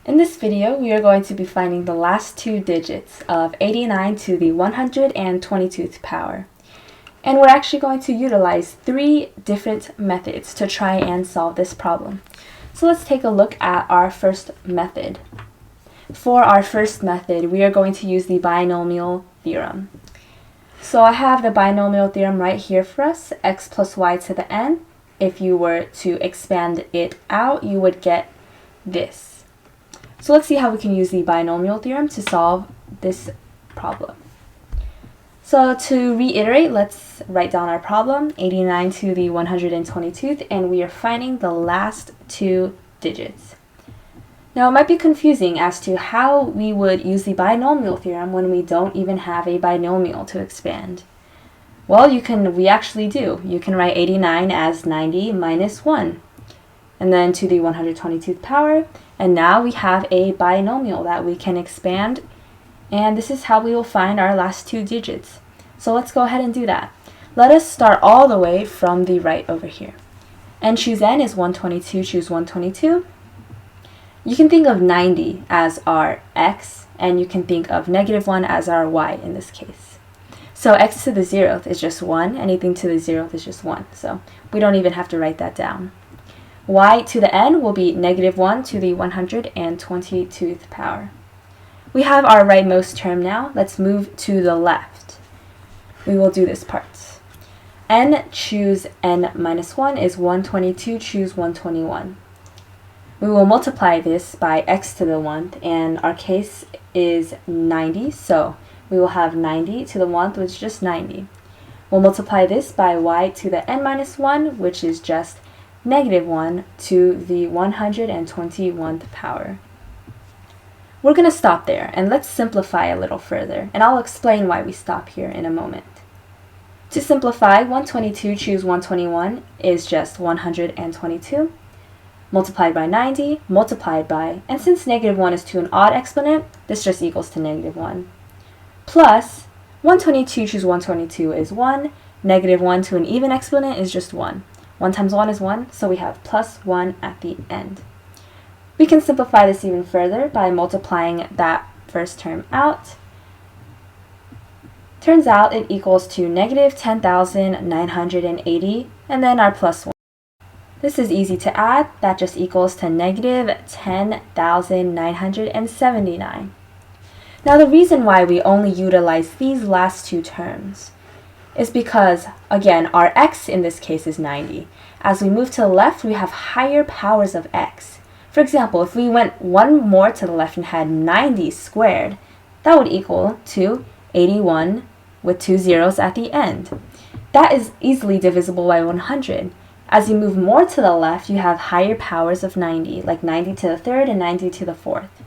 In this video, we are going to be finding the last two digits of 89 to the 122th power. And we're actually going to utilize three different methods to try and solve this problem. So let's take a look at our first method. For our first method, we are going to use the binomial theorem. So I have the binomial theorem right here for us, x plus y to the n. If you were to expand it out, you would get this. So let's see how we can use the binomial theorem to solve this problem. So to reiterate, let's write down our problem, 89 to the 122th, and we are finding the last two digits. Now it might be confusing as to how we would use the binomial theorem when we don't even have a binomial to expand. Well, we actually do. You can write 89 as 90 minus 1, and then to the 122th power, and now we have a binomial that we can expand, and this is how we will find our last two digits. So let's go ahead and do that. Let us start all the way from the right over here. And choose n is 122, choose 122. You can think of 90 as our x, and you can think of -1 as our y in this case. So x to the 0th is just 1, anything to the 0th is just 1, so we don't even have to write that down. Y to the n will be -1 to the 122th power. We have our rightmost term now. Let's move to the left. We will do this part. N choose n minus 1 is 122, choose 121. We will multiply this by x to the 1th, and our case is 90, so we will have 90 to the 1th, which is just 90. We'll multiply this by y to the n minus 1, which is just -1 to the 121th power. We're going to stop there, and let's simplify a little further, and I'll explain why we stop here in a moment. To simplify, 122 choose 121 is just 122, multiplied by 90, multiplied by, and since -1 is to an odd exponent, this just equals to -1. Plus, 122 choose 122 is 1, -1 to an even exponent is just 1. 1 times 1 is 1, so we have plus 1 at the end. We can simplify this even further by multiplying that first term out. Turns out it equals to -10,980, and then our plus 1. This is easy to add. That just equals to -10,979. Now the reason why we only utilize these last two terms is because, again, our x in this case is 90. As we move to the left, we have higher powers of x. For example, if we went one more to the left and had 90 squared, that would equal to 81 with two zeros at the end. That is easily divisible by 100. As you move more to the left, you have higher powers of 90, like 90 to the 3rd and 90 to the 4th.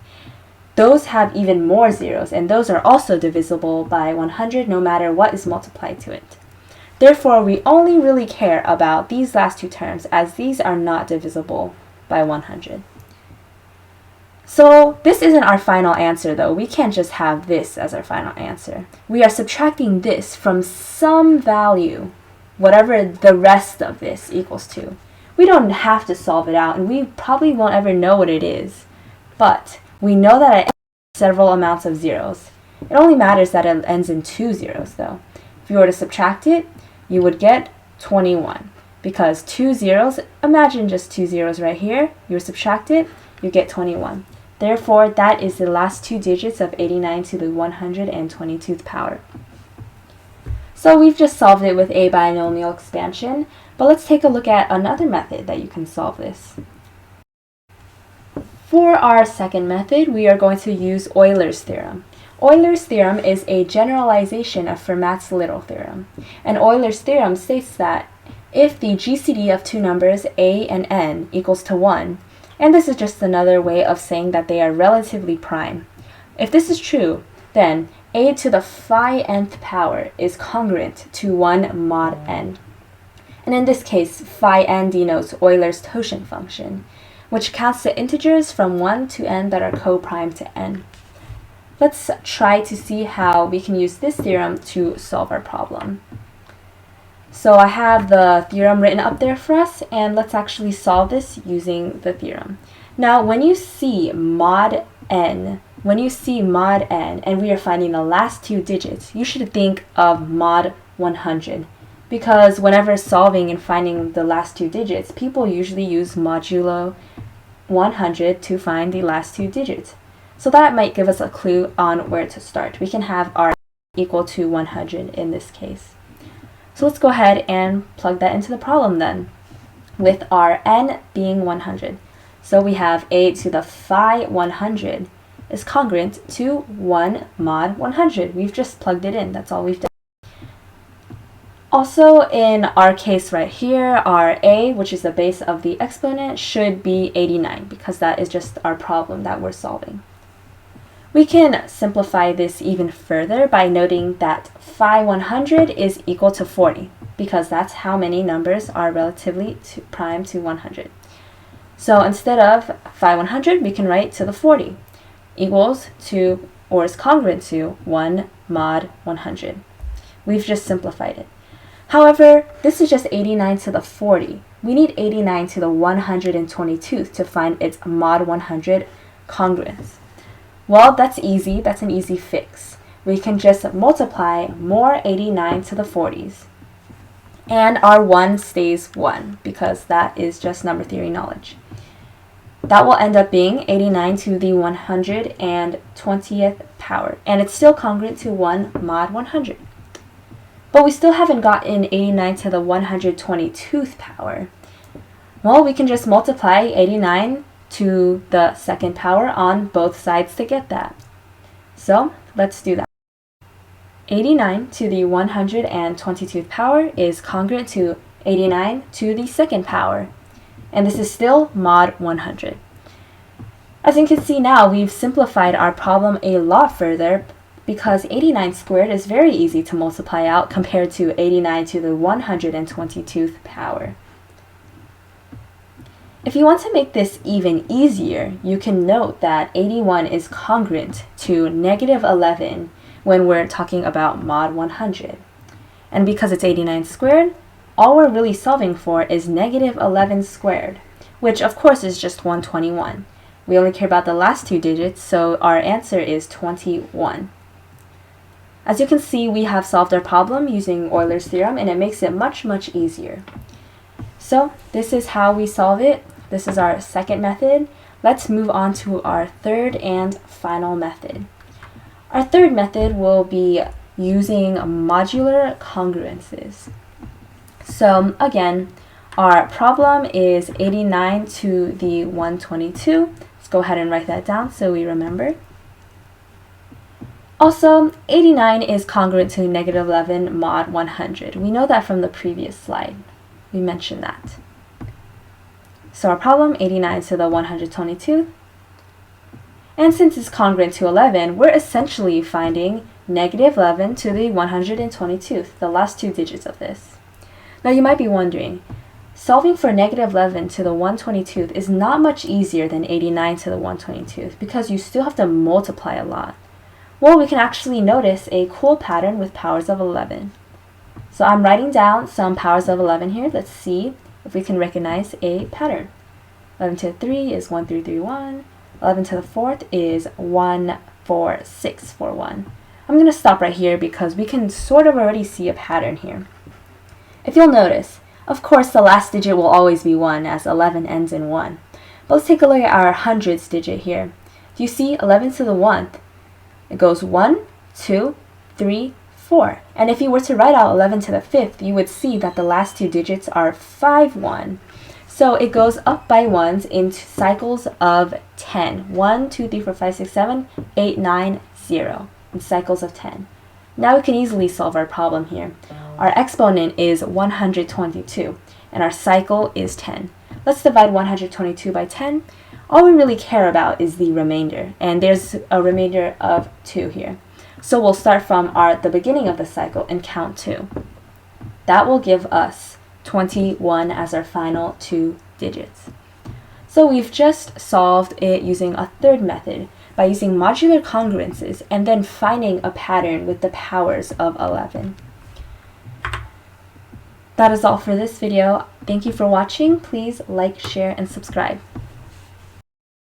Those have even more zeros, and those are also divisible by 100 no matter what is multiplied to it. Therefore, we only really care about these last two terms, as these are not divisible by 100. So this isn't our final answer, though. We can't just have this as our final answer. We are subtracting this from some value, whatever the rest of this equals to. We don't have to solve it out, and we probably won't ever know what it is. But we know that it ends in several amounts of zeros. It only matters that it ends in two zeros, though. If you were to subtract it, you would get 21. Because two zeros, imagine just two zeros right here, you subtract it, you get 21. Therefore, that is the last two digits of 89 to the 122th power. So we've just solved it with a binomial expansion, but let's take a look at another method that you can solve this. For our second method, we are going to use Euler's theorem. Euler's theorem is a generalization of Fermat's little theorem. And Euler's theorem states that if the GCD of two numbers a and n equals to 1, and this is just another way of saying that they are relatively prime. If this is true, then a to the phi nth power is congruent to 1 mod n. And in this case, phi n denotes Euler's totient function, which counts the integers from 1 to n that are co-prime to n. Let's try to see how we can use this theorem to solve our problem. So I have the theorem written up there for us, and let's actually solve this using the theorem. Now, when you see mod n, and we are finding the last two digits, you should think of mod 100. Because whenever solving and finding the last two digits, people usually use modulo 100 to find the last two digits. So that might give us a clue on where to start. We can have our equal to 100 in this case. So let's go ahead and plug that into the problem then, with our n being 100. So we have a to the phi 100 is congruent to 1 mod 100. We've just plugged it in. That's all we've done. Also, in our case right here, our a, which is the base of the exponent, should be 89 because that is just our problem that we're solving. We can simplify this even further by noting that phi 100 is equal to 40 because that's how many numbers are relatively prime to 100. So instead of phi 100, we can write to the 40 equals to, or is congruent to, 1 mod 100. We've just simplified it. However, this is just 89 to the 40. We need 89 to the 122th to find its mod 100 congruence. Well, that's easy. That's an easy fix. We can just multiply more 89 to the 40s. And our 1 stays 1 because that is just number theory knowledge. That will end up being 89 to the 120th power. And it's still congruent to 1 mod 100. But we still haven't gotten 89 to the 122th power. Well, we can just multiply 89 to the second power on both sides to get that. So let's do that. 89 to the 122th power is congruent to 89 to the second power. And this is still mod 100. As you can see now, we've simplified our problem a lot further because 89 squared is very easy to multiply out compared to 89 to the 122th power. If you want to make this even easier, you can note that 81 is congruent to negative 11 when we're talking about mod 100. And because it's 89 squared, all we're really solving for is negative 11 squared, which of course is just 121. We only care about the last two digits, so our answer is 21. As you can see, we have solved our problem using Euler's theorem, and it makes it much, much easier. So this is how we solve it. This is our second method. Let's move on to our third and final method. Our third method will be using modular congruences. So again, our problem is 89 to the 122. Let's go ahead and write that down so we remember. Also, 89 is congruent to negative 11 mod 100. We know that from the previous slide. We mentioned that. So our problem, 89 to the 122. And since it's congruent to 11, we're essentially finding negative 11 to the 122th, the last two digits of this. Now you might be wondering, solving for negative 11 to the 122th is not much easier than 89 to the 122th because you still have to multiply a lot. Well, we can actually notice a cool pattern with powers of 11. So I'm writing down some powers of 11 here. Let's see if we can recognize a pattern. 11 to the 3 is 1, 3, 3, 1. 11 to the 4th is 1, 4, 6, 4, 1. I'm going to stop right here because we can sort of already see a pattern here. If you'll notice, of course the last digit will always be 1 as 11 ends in 1. But let's take a look at our hundreds digit here. Do you see 11 to the 1th? It goes 1, 2, 3, 4. And if you were to write out 11 to the 5th, you would see that the last two digits are 5, 1. So it goes up by ones in cycles of 10. 1, 2, 3, 4, 5, 6, 7, 8, 9, 0. In cycles of 10. Now we can easily solve our problem here. Our exponent is 122, and our cycle is 10. Let's divide 122 by 10. All we really care about is the remainder, and there's a remainder of 2 here. So we'll start from the beginning of the cycle and count 2. That will give us 21 as our final two digits. So we've just solved it using a third method by using modular congruences and then finding a pattern with the powers of 11. That is all for this video. Thank you for watching. Please like, share, and subscribe.